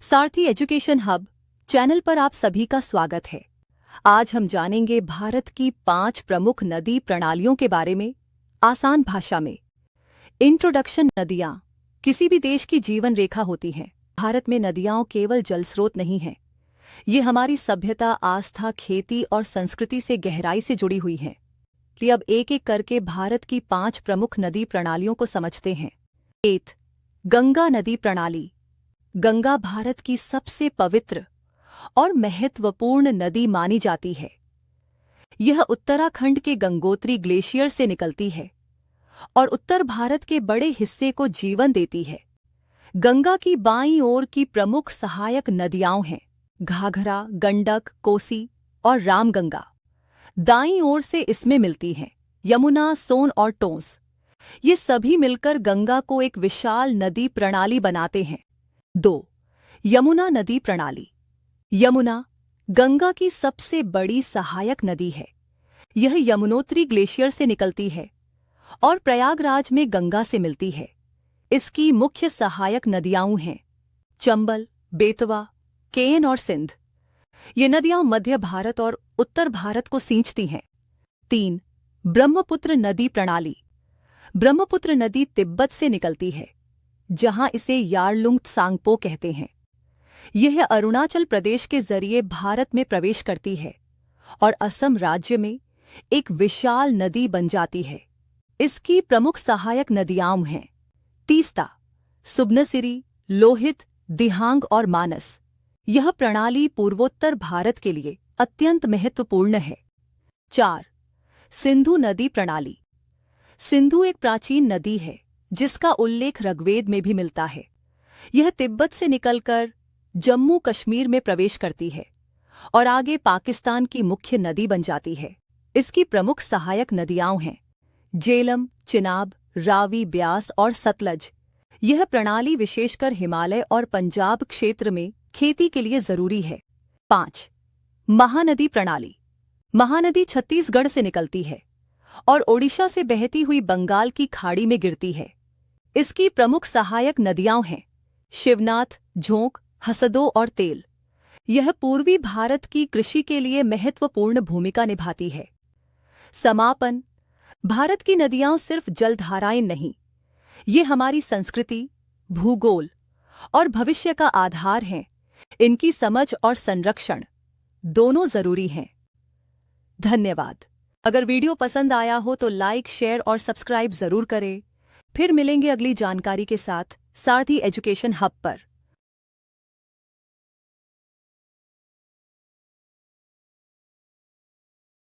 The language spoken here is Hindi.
सारथी एजुकेशन हब चैनल पर आप सभी का स्वागत है। आज हम जानेंगे भारत की 5 प्रमुख नदी प्रणालियों के बारे में आसान भाषा में। इंट्रोडक्शन। नदियाँ किसी भी देश की जीवन रेखा होती हैं। भारत में नदियाँ केवल जल स्रोत नहीं हैं, ये हमारी सभ्यता, आस्था, खेती और संस्कृति से गहराई से जुड़ी हुई हैं। तो अब एक एक करके भारत की 5 प्रमुख नदी प्रणालियों को समझते हैं। 8. गंगा नदी प्रणाली। गंगा भारत की सबसे पवित्र और महत्वपूर्ण नदी मानी जाती है। यह उत्तराखंड के गंगोत्री ग्लेशियर से निकलती है और उत्तर भारत के बड़े हिस्से को जीवन देती है। गंगा की बाईं ओर की प्रमुख सहायक नदियां हैं घाघरा, गंडक, कोसी और रामगंगा। दाईं ओर से इसमें मिलती हैं यमुना, सोन और टोंस। ये सभी मिलकर गंगा को एक विशाल नदी प्रणाली बनाते हैं। 2. यमुना नदी प्रणाली। यमुना गंगा की सबसे बड़ी सहायक नदी है। यह यमुनोत्री ग्लेशियर से निकलती है और प्रयागराज में गंगा से मिलती है। इसकी मुख्य सहायक नदियां हैं चंबल, बेतवा, केन और सिंध। ये नदियां मध्य भारत और उत्तर भारत को सींचती हैं। 3. ब्रह्मपुत्र नदी प्रणाली। ब्रह्मपुत्र नदी तिब्बत से निकलती है, जहां इसे यारलुंग त्सांगपो कहते हैं। यह अरुणाचल प्रदेश के जरिए भारत में प्रवेश करती है और असम राज्य में एक विशाल नदी बन जाती है। इसकी प्रमुख सहायक नदियां हैं तीस्ता, सुबनसिरी, लोहित, दिहांग और मानस। यह प्रणाली पूर्वोत्तर भारत के लिए अत्यंत महत्वपूर्ण है। 4. सिंधु नदी प्रणाली। सिंधु एक प्राचीन नदी है जिसका उल्लेख ऋग्वेद में भी मिलता है। यह तिब्बत से निकलकर जम्मू कश्मीर में प्रवेश करती है और आगे पाकिस्तान की मुख्य नदी बन जाती है। इसकी प्रमुख सहायक नदियां हैं झेलम, चिनाब, रावी, ब्यास और सतलज। यह प्रणाली विशेषकर हिमालय और पंजाब क्षेत्र में खेती के लिए जरूरी है। 5. महानदी प्रणाली। महानदी छत्तीसगढ़ से निकलती है और ओडिशा से बहती हुई बंगाल की खाड़ी में गिरती है। इसकी प्रमुख सहायक नदियां हैं शिवनाथ, झोंक, हसदो और तेल। यह पूर्वी भारत की कृषि के लिए महत्वपूर्ण भूमिका निभाती है। समापन। भारत की नदियां सिर्फ जलधाराएं नहीं, ये हमारी संस्कृति, भूगोल और भविष्य का आधार हैं। इनकी समझ और संरक्षण दोनों जरूरी हैं। धन्यवाद। अगर वीडियो पसंद आया हो तो लाइक, शेयर और सब्सक्राइब जरूर करें। फिर मिलेंगे अगली जानकारी के साथ सारथी एजुकेशन हब पर।